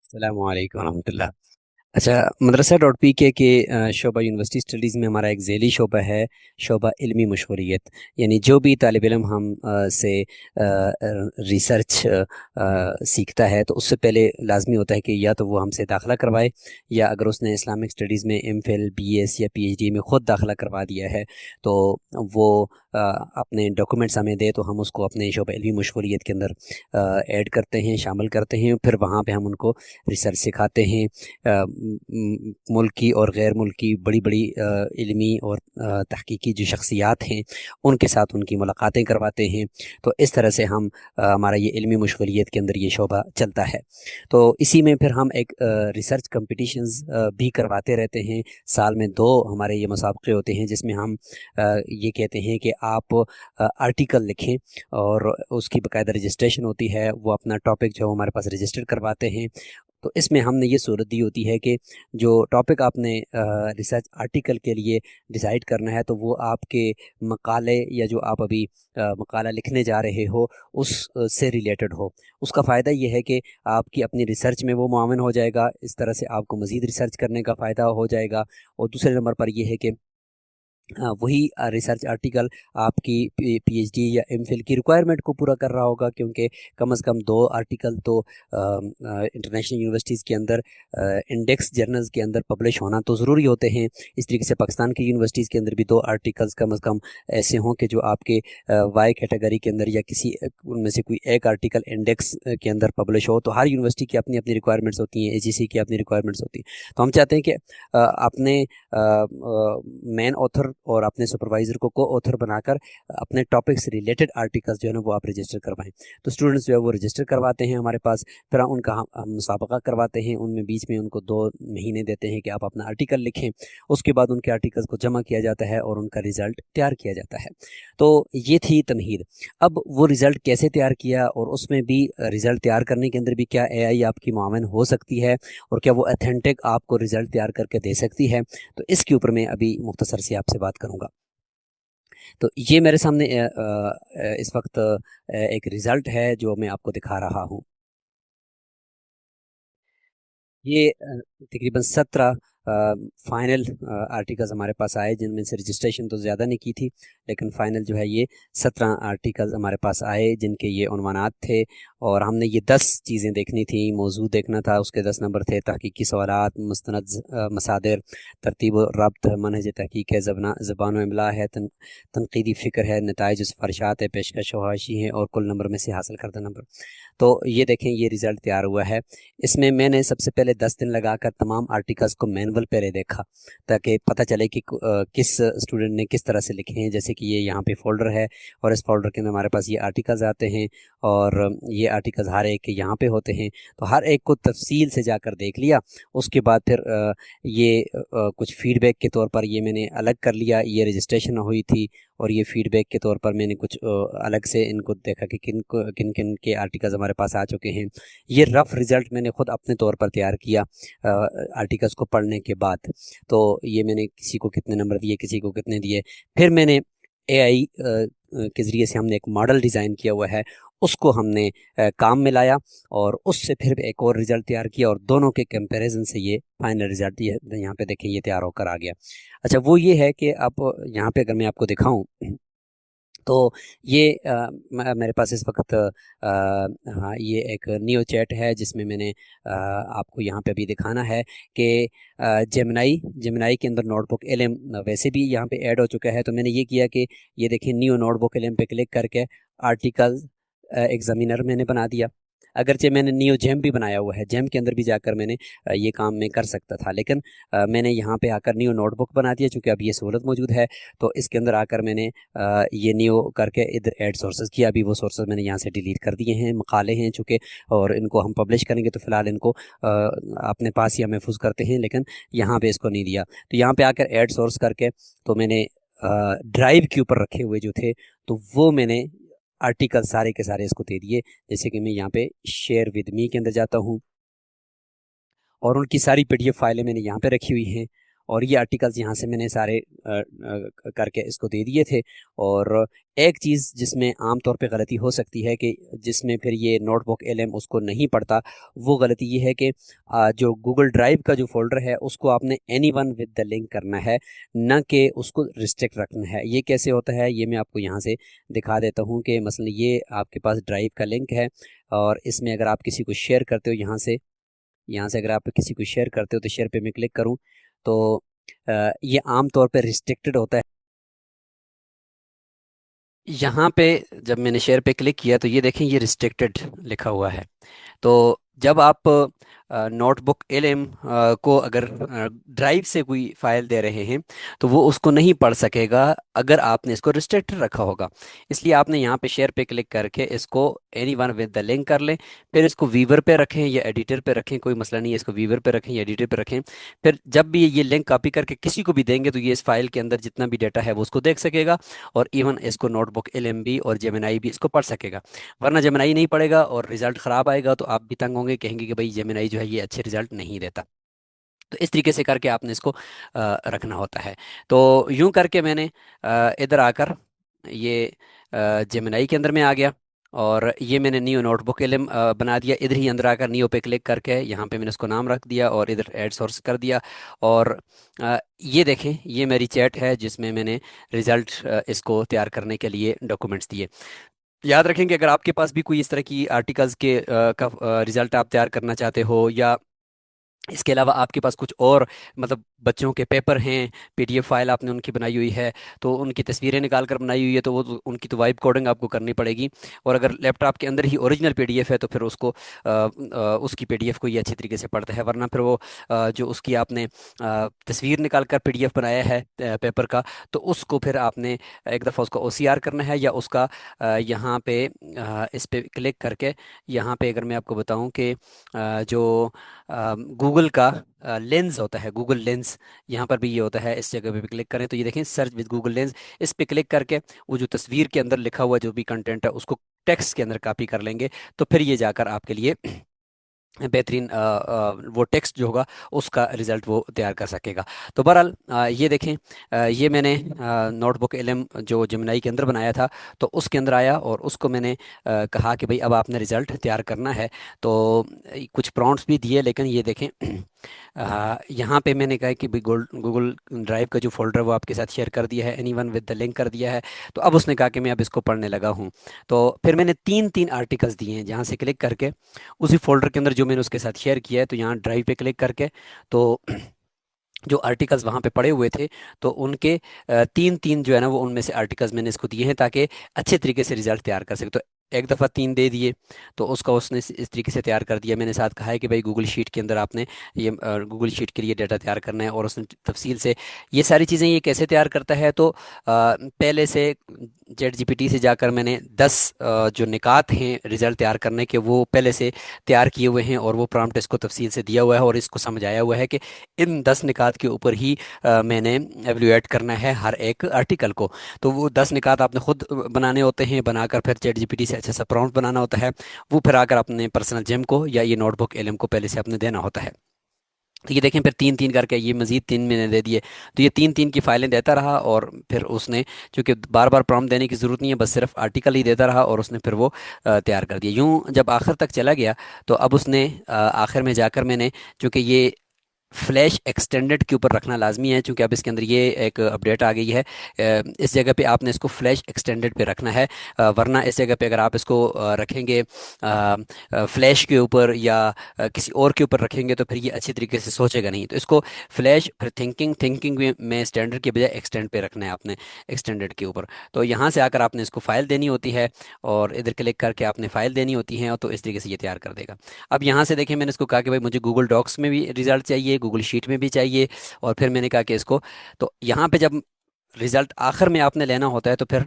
अस्सलामु अलैकुम रहमतुल्लाह। अच्छा, मदरसा डॉट पी के शोबा यूनिवर्सिटी स्टडीज़ में हमारा एक ज़ैली शोबा है, शोबा इल्मी मशहूरियत। यानी जो भी तालिब इल्म हम से रिसर्च सीखता है तो उससे पहले लाजमी होता है कि या तो वो हमसे दाखिला करवाए, या अगर उसने इस्लामिक स्टडीज़ में एम फिल बी एस या पी एच डी में ख़ुद दाखिला करवा दिया है तो वो अपने डॉक्यूमेंट्स हमें दे तो हम उसको अपने शोबा इल्मी मशहूरियत के अंदर ऐड करते हैं, शामिल करते हैं। फिर वहाँ पे हम उनको रिसर्च सिखाते हैं। मुल्की और गैर मुल्की बड़ी-बड़ी इल्मी और तहकीकी जो शख्सियात हैं, उनके साथ उनकी मुलाकातें करवाते हैं। तो इस तरह से हम हमारा ये इल्मी मशगूलियत के अंदर ये शोबा चलता है। तो इसी में फिर हम एक रिसर्च कॉम्पिटिशन्स भी करवाते रहते हैं। साल में 2 हमारे ये मुसाबक़े होते हैं जिसमें हम ये कहते हैं कि आप आर्टिकल लिखें और उसकी बाकायदा रजिस्ट्रेशन होती है। वो अपना टॉपिक जो हमारे पास रजिस्टर करवाते हैं। तो इसमें हमने ये सूरत दी होती है कि जो टॉपिक आपने रिसर्च आर्टिकल के लिए डिसाइड करना है तो वो आपके मकाले या जो आप अभी मकाला लिखने जा रहे हो उस से रिलेटेड हो। उसका फ़ायदा ये है कि आपकी अपनी रिसर्च में वो मुआविन हो जाएगा, इस तरह से आपको मज़ीद रिसर्च करने का फ़ायदा हो जाएगा। और दूसरे नंबर पर ये है कि वही रिसर्च आर्टिकल आपकी पीएचडी या एमफिल की रिक्वायरमेंट को पूरा कर रहा होगा, क्योंकि कम से कम 2 आर्टिकल तो इंटरनेशनल यूनिवर्सिटीज़ के अंदर इंडेक्स जर्नल्स के अंदर पब्लिश होना तो ज़रूरी होते हैं। इस तरीके से पाकिस्तान की यूनिवर्सिटीज़ के अंदर भी 2 आर्टिकल्स कम से कम ऐसे हों कि जो आपके वाई कैटेगरी के अंदर या किसी उनमें से कोई एक आर्टिकल इंडेक्स के अंदर पब्लिश हो। तो हर यूनिवर्सिटी की अपनी अपनी रिक्वायरमेंट्स होती हैं, एजीसी की अपनी रिक्वायरमेंट्स होती हैं। तो हम चाहते हैं कि अपने मेन ऑथर और अपने सुपरवाइज़र को ऑथर बनाकर अपने टॉपिक से रिलेटेड आर्टिकल्स जो है ना वो आप रजिस्टर करवाएं। तो स्टूडेंट्स जो है वो रजिस्टर करवाते हैं हमारे पास। फिर उनका हम मुसाबका करवाते हैं। उनमें बीच में उनको 2 महीने देते हैं कि आप अपना आर्टिकल लिखें। उसके बाद उनके आर्टिकल्स को जमा किया जाता है और उनका रिज़ल्ट तैयार किया जाता है। तो ये थी तमहीद। अब वो रिज़ल्ट कैसे तैयार किया और उसमें भी रिज़ल्ट तैयार करने के अंदर भी क्या एआई आपकी मुआविन हो सकती है और क्या वो ऑथेंटिक आपको रिज़ल्ट तैयार करके दे सकती है, तो इसके ऊपर मैं अभी मुख्तसर सी आपसे बात करूँगा। तो ये मेरे सामने इस वक्त एक रिज़ल्ट है जो मैं आपको दिखा रहा हूँ। ये तकरीबन 17 फ़ाइनल आर्टिकल्स हमारे पास आए, जिनमें से रजिस्ट्रेशन तो ज़्यादा नहीं की थी, लेकिन फ़ाइनल जो है ये 17 आर्टिकल्स हमारे पास आए जिनके ये उन्वानात थे। और हमने ये 10 चीज़ें देखनी थी, मौज़ू देखना था। उसके 10 नंबर थे तहकीकी सवालात, मुस्तनद मसादिर, तरतीब व रब्त, मनहज तहकीक है, ज़बान व इमला है, तनकीदी फ़िक्र है, नताइज सिफ़ारिशात है, पेशकश व हाशी है और कुल नंबर में से हासिल करदा नंबर। तो ये देखें, ये रिज़ल्ट तैयार हुआ है। इसमें मैंने सबसे पहले 10 दिन लगाकर तमाम आर्टिकल्स को मैनुअल पहले देखा, ताकि पता चले कि किस स्टूडेंट ने किस तरह से लिखे हैं। जैसे कि ये यहाँ पे फ़ोल्डर है और इस फ़ोल्डर के अंदर हमारे पास ये आर्टिकल्स आते हैं और ये आर्टिकल्स हर एक के यहाँ पे होते हैं। तो हर एक को तफ़सील से जाकर देख लिया। उसके बाद फिर ये कुछ फ़ीडबैक के तौर पर ये मैंने अलग कर लिया। ये रजिस्ट्रेशन हुई थी और ये फ़ीडबैक के तौर पर मैंने कुछ अलग से इनको देखा कि किन के आर्टिकल्स हमारे पास आ चुके हैं। ये रफ़ रिज़ल्ट मैंने ख़ुद अपने तौर पर तैयार किया आर्टिकल्स को पढ़ने के बाद। तो ये मैंने किसी को कितने नंबर दिए, किसी को कितने दिए। फिर मैंने एआई के ज़रिए से हमने एक मॉडल डिज़ाइन किया हुआ है, उसको हमने काम में लाया और उससे फिर एक और रिज़ल्ट तैयार किया और दोनों के कंपैरिज़न से ये फाइनल रिज़ल्ट ये यहाँ पे देखें ये तैयार होकर आ गया। अच्छा, वो ये है कि अब यहाँ पे अगर मैं आपको दिखाऊँ तो ये मेरे पास इस वक्त हाँ, ये एक नियो चैट है जिसमें मैंने आपको यहाँ पे अभी दिखाना है कि जेमिनाई के अंदर नोटबुक एलएम वैसे भी यहाँ पे ऐड हो चुका है। तो मैंने ये किया कि ये देखिए, न्यू नोटबुक एलएम पे क्लिक करके आर्टिकल एग्जामिनर मैंने बना दिया। अगरचे मैंने नियो जेम भी बनाया हुआ है, जेम के अंदर भी जाकर मैंने ये काम मैं कर सकता था, लेकिन मैंने यहाँ पे आकर नियो नोटबुक बना दिया। चूँकि अब ये सहूलत मौजूद है तो इसके अंदर आकर मैंने ये नियो करके इधर ऐड सोर्सेज किया। अभी वो सोर्सेज मैंने यहाँ से डिलीट कर दिए हैं, मकाले हैं चूँकि, और इनको हम पब्लिश करेंगे तो फ़िलहाल इनको अपने पास ही हम महफूज करते हैं, लेकिन यहाँ पे इसको नहीं दिया। तो यहाँ पे आकर ऐड सोर्स करके तो मैंने ड्राइव के ऊपर रखे हुए जो थे तो वो मैंने आर्टिकल सारे के सारे इसको दे दिए। जैसे कि मैं यहाँ पे शेयर विद मी के अंदर जाता हूँ और उनकी सारी पीडीएफ फाइलें मैंने यहाँ पे रखी हुई हैं और ये आर्टिकल्स यहाँ से मैंने सारे करके इसको दे दिए थे। और एक चीज़ जिसमें आम तौर पे गलती हो सकती है कि जिसमें फिर ये नोटबुक एलएम उसको नहीं पढ़ता, वो गलती ये है कि जो गूगल ड्राइव का जो फोल्डर है उसको आपने any one with the link करना है, न कि उसको रिस्ट्रिक्ट रखना है। ये कैसे होता है ये मैं आपको यहाँ से दिखा देता हूँ कि मसलन ये आपके पास ड्राइव का लिंक है और इसमें अगर आप किसी को शेयर करते हो यहाँ से अगर आप किसी को शेयर करते हो तो शेयर पे मैं क्लिक करूँ तो ये आम तौर पे रिस्ट्रिक्टेड होता है। यहाँ पे जब मैंने शेयर पे क्लिक किया तो ये देखें ये रिस्ट्रिक्टेड लिखा हुआ है। तो जब आप नोटबुक एलएम को अगर ड्राइव से कोई फाइल दे रहे हैं तो वो उसको नहीं पढ़ सकेगा अगर आपने इसको रिस्ट्रिक्टेड रखा होगा। इसलिए आपने यहाँ पे शेयर पे क्लिक करके इसको any one with the link कर लें। फिर इसको वीवर पे रखें या एडिटर पे रखें, कोई मसला नहीं है, इसको वीवर पे रखें या एडिटर पे रखें। फिर जब भी ये लिंक कॉपी करके किसी को भी देंगे तो ये इस फाइल के अंदर जितना भी डाटा है वो उसको देख सकेगा और इवन इसको नोटबुक एलएम भी और जेमिनाई भी इसको पढ़ सकेगा। वरना जेमिनाई नहीं पड़ेगा और रिजल्ट ख़राब आएगा तो आप भी तंग होंगे, कहेंगे कि भाई जेमिनाई जो है ये अच्छे रिजल्ट नहीं देता। तो इस तरीके से करके आपने इसको रखना होता है। तो यूं करके मैंने इधर आकर ये जेमिनाई के अंदर में आ गया और ये मैंने नियो नोटबुक एलएम बना दिया। इधर ही अंदर आकर नियो पे क्लिक करके यहाँ पे मैंने उसको नाम रख दिया और इधर ऐड सोर्स कर दिया। और ये देखें ये मेरी चैट है जिसमें मैंने रिज़ल्ट इसको तैयार करने के लिए डॉक्यूमेंट्स दिए। याद रखेंगे अगर आपके पास भी कोई इस तरह की आर्टिकल्स के का रिजल्ट आप तैयार करना चाहते हो या इसके अलावा आपके पास कुछ और मतलब बच्चों के पेपर हैं, पीडीएफ फाइल आपने उनकी बनाई हुई है तो उनकी तस्वीरें निकाल कर बनाई हुई है तो वो उनकी तो वाइब कोडिंग आपको करनी पड़ेगी। और अगर लैपटॉप के अंदर ही ओरिजिनल पीडीएफ है तो फिर उसको उसकी पीडीएफ को ये अच्छी तरीके से पढ़ता है। वरना फिर वो जो उसकी आपने तस्वीर निकाल कर पीडीएफ बनाया है पेपर का तो उसको फिर आपने एक दफ़ा उसका ओसीआर करना है या उसका यहाँ पे इस पे क्लिक करके यहाँ पे अगर मैं आपको बताऊँ कि जो गूगल का लेंस होता है, गूगल लेंस, यहाँ पर भी ये होता है। इस जगह पे भी क्लिक करें तो ये देखें सर्च विद गूगल लेंस, इस पे क्लिक करके वो जो तस्वीर के अंदर लिखा हुआ जो भी कंटेंट है उसको टेक्स्ट के अंदर कॉपी कर लेंगे तो फिर ये जाकर आपके लिए बेहतरीन वो टेक्स्ट जो होगा उसका रिजल्ट वो तैयार कर सकेगा। तो बहरहाल ये देखें ये मैंने नोटबुक एलएम जो जेमिनाई के अंदर बनाया था तो उसके अंदर आया और उसको मैंने कहा कि भाई अब आपने रिजल्ट तैयार करना है। तो कुछ प्रॉम्प्ट्स भी दिए लेकिन ये देखें यहाँ पे मैंने कहा कि भाई गूगल ड्राइव का जो फोल्डर है वो आपके साथ शेयर कर दिया है, any one with the link कर दिया है। तो अब उसने कहा कि मैं अब इसको पढ़ने लगा हूँ। तो फिर मैंने तीन तीन आर्टिकल्स दिए हैं जहाँ से क्लिक करके उसी फोल्डर के अंदर जो मैंने उसके साथ शेयर किया है तो यहाँ ड्राइव पे क्लिक करके तो जो आर्टिकल्स वहाँ पे पड़े हुए थे तो उनके तीन तीन जो है ना वो उनमें से आर्टिकल्स मैंने इसको दिए हैं ताकि अच्छे तरीके से रिजल्ट तैयार कर सके। तो एक दफ़ा तीन दे दिए तो उसका उसने इस तरीके से तैयार कर दिया। मैंने साथ कहा है कि भाई गूगल शीट के अंदर आपने ये गूगल शीट के लिए डाटा तैयार करना है और उसने तफसील से ये सारी चीज़ें ये कैसे तैयार करता है। तो पहले से जेट जीपीटी से जाकर मैंने 10 जो निकात हैं रिजल्ट तैयार करने के वो पहले से तैयार किए हुए हैं और वो प्रॉम्प्ट इसको तफसील से दिया हुआ है और इसको समझाया हुआ है कि इन 10 निकात के ऊपर ही मैंने एवल्यूएट करना है हर एक आर्टिकल को। तो वो 10 निकात आपने खुद बनाने होते हैं, बनाकर फिर चैट जीपीटी से अच्छा सा प्रॉम्प्ट बनाना होता है, वो फिर आकर अपने पर्सनल जेम को या ये नोटबुक एलएम को पहले से आपने देना होता है। तो ये देखें फिर तीन तीन करके ये मजीद तीन मैंने दे दिए। तो ये तीन तीन की फाइलें देता रहा और फिर उसने चूंकि बार बार प्रॉम्प्ट देने की ज़रूरत नहीं है, बस सिर्फ आर्टिकल ही देता रहा और उसने फिर वो तैयार कर दिया। यूं जब आखिर तक चला गया तो अब उसने आखिर में जाकर मैंने चूंकि ये फ्लैश एक्सटेंडेड के ऊपर रखना लाजमी है क्योंकि अब इसके अंदर ये एक अपडेट आ गई है। इस जगह पे आपने इसको फ्लैश एक्सटेंडेड पे रखना है। वरना इस जगह पे अगर आप इसको रखेंगे फ्लैश के ऊपर या किसी और के ऊपर रखेंगे तो फिर ये अच्छी तरीके से सोचेगा नहीं। तो इसको फ्लैश फिर थिंकिंग थिंकिंग में स्टैंडर्ड के बजाय एक्सटेंड पे रखना है आपने, एक्सटेंडेड के ऊपर। तो यहाँ से आकर आपने इसको फाइल देनी होती है और इधर क्लिक करके आपने फाइल देनी होती है तो इस तरीके से ये तैयार कर देगा। अब यहाँ से देखिए मैंने इसको कहा कि भाई मुझे गूगल डॉक्स में भी रिजल्ट चाहिए, गूगल शीट में भी चाहिए और फिर मैंने कहा कि इसको तो यहाँ पे जब रिजल्ट आखिर में आपने लेना होता है तो फिर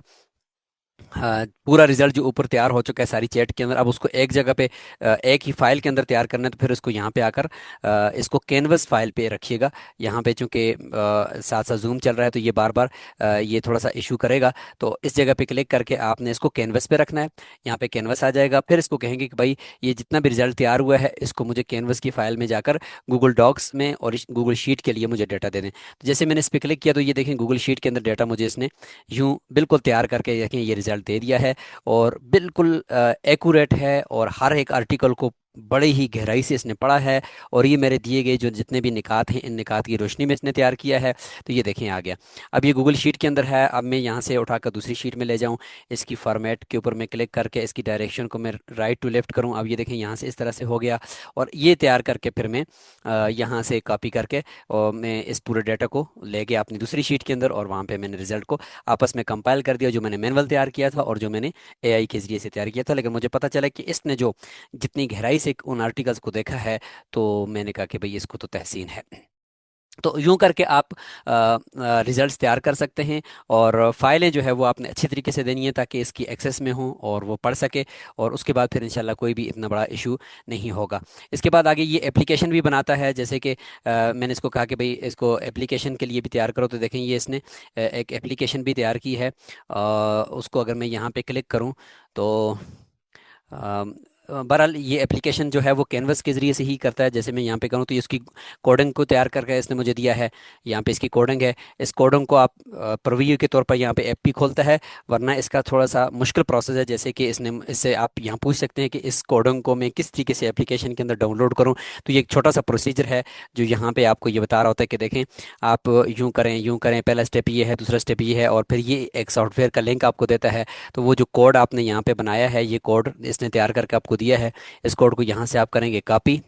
हाँ, पूरा रिजल्ट जो ऊपर तैयार हो चुका है सारी चैट के अंदर, अब उसको एक जगह पे एक ही फाइल के अंदर तैयार करना है, तो फिर उसको यहाँ पे आकर इसको कैनवस फाइल पे रखिएगा। यहाँ पे चूंकि साथ साथ जूम चल रहा है तो ये बार बार ये थोड़ा सा इशू करेगा। तो इस जगह पे क्लिक करके आपने इसको कैनवस पे रखना है। यहाँ पे कैनवस आ जाएगा, फिर इसको कहेंगे कि भाई ये जितना भी रिजल्ट तैयार हुआ है इसको मुझे कैनवस की फाइल में जाकर गूगल डॉक्स में और गूगल शीट के लिए मुझे डेटा दे दें। तो जैसे मैंने इस पर क्लिक किया तो ये देखें गूगल शीट के अंदर डेटा मुझे इसने यूं बिल्कुल तैयार करके देखें ये रिजल्ट दे दिया है। और बिल्कुल एक्यूरेट है और हर एक आर्टिकल को बड़े ही गहराई से इसने पढ़ा है। और ये मेरे दिए गए जो जितने भी निकात हैं इन निकात की रोशनी में इसने तैयार किया है। तो ये देखें आ गया। अब ये गूगल शीट के अंदर है, अब मैं यहाँ से उठाकर दूसरी शीट में ले जाऊँ, इसकी फॉर्मेट के ऊपर मैं क्लिक करके इसकी डायरेक्शन को मैं राइट टू लेफ्ट करूँ। अब ये देखें यहाँ से इस तरह से हो गया। और ये तैयार करके फिर मैं यहाँ से कॉपी करके और मैं इस पूरे डाटा को ले गया अपनी दूसरी शीट के अंदर, और वहाँ पे मैंने रिजल्ट को आपस में कंपाइल कर दिया, जो मैंने मैनुअल तैयार किया था और जो मैंने एआई के जरिए से तैयार किया था। लेकिन मुझे पता चला कि इसने जो जितनी गहराई से उन आर्टिकल्स को देखा है, तो मैंने कहा कि भाई इसको तो तहसीन है। तो यूं करके आप रिजल्ट्स तैयार कर सकते हैं। और फाइलें जो है वो आपने अच्छी तरीके से देनी है ताकि इसकी एक्सेस में हो और वो पढ़ सके। और उसके बाद फिर इंशाल्लाह कोई भी इतना बड़ा इशू नहीं होगा। इसके बाद आगे ये एप्लीकेशन भी बनाता है, जैसे कि मैंने इसको कहा कि भाई इसको एप्लीकेशन के लिए भी तैयार करो, तो देखें ये इसने एक एप्लीकेशन भी तैयार की है। उसको अगर मैं यहाँ पे क्लिक करूँ तो बहरहाल ये एप्लीकेशन जो है वो कैनवस के ज़रिए से ही करता है। जैसे मैं यहाँ पे करूँ तो ये इसकी कोडिंग को तैयार करके इसने मुझे दिया है। यहाँ पे इसकी कोडिंग है। इस कोडिंग को आप प्रीव्यू के तौर पर यहाँ पे ऐप भी खोलता है, वरना इसका थोड़ा सा मुश्किल प्रोसेस है। जैसे कि इसने इससे आप यहाँ पूछ सकते हैं कि इस कोडिंग को मैं किस तरीके से एप्लीकेशन के अंदर डाउनलोड करूँ। तो ये एक छोटा सा प्रोसीजर है जो यहाँ पे आपको ये बता रहा होता है कि देखें आप यूँ करें, पहला स्टेप ये है, दूसरा स्टेप ये है, और फिर ये एक सॉफ्टवेयर का लिंक आपको देता है। तो वो जो कोड आपने यहाँ पे बनाया है, ये कोड इसने तैयार करके आपको दिया है। इस कोड को यहाँ से आप करेंगे कॉपी,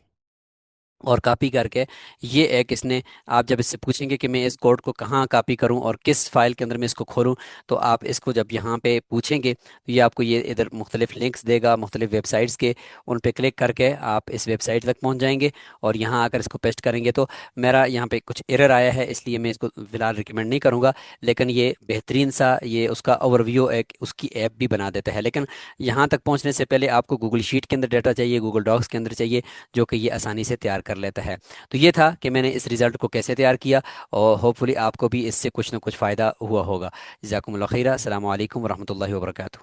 और कॉपी करके ये एक इसने, आप जब इससे पूछेंगे कि मैं इस कोड को कहाँ कॉपी करूँ और किस फाइल के अंदर मैं इसको खोलूँ, तो आप इसको जब यहाँ पे पूछेंगे तो ये आपको ये इधर मुख्तलिफ लिंक्स देगा मुख्तलिफ वेबसाइट्स के। उन पे क्लिक करके आप इस वेबसाइट तक पहुँच जाएंगे और यहाँ आकर इसको पेस्ट करेंगे। तो मेरा यहाँ पे कुछ एरर आया है, इसलिए मैं इसको फ़िलहाल रिकमेंड नहीं करूँगा। लेकिन ये बेहतरीन सा ये उसका ओवरव्यू एक उसकी ऐप भी बना देता है। लेकिन यहाँ तक पहुँचने से पहले आपको गूगल शीट के अंदर डाटा चाहिए, गूगल डॉक्स के अंदर चाहिए, जो कि ये आसानी से तैयार कर लेता है। तो ये था कि मैंने इस रिज़ल्ट को कैसे तैयार किया, और होपफुली आपको भी इससे कुछ ना कुछ फ़ायदा हुआ होगा। जज़ाकुमुल्लाह खैरा। अस्सलामु अलैकुम वरहमतुल्लाहि वबरकातुहू।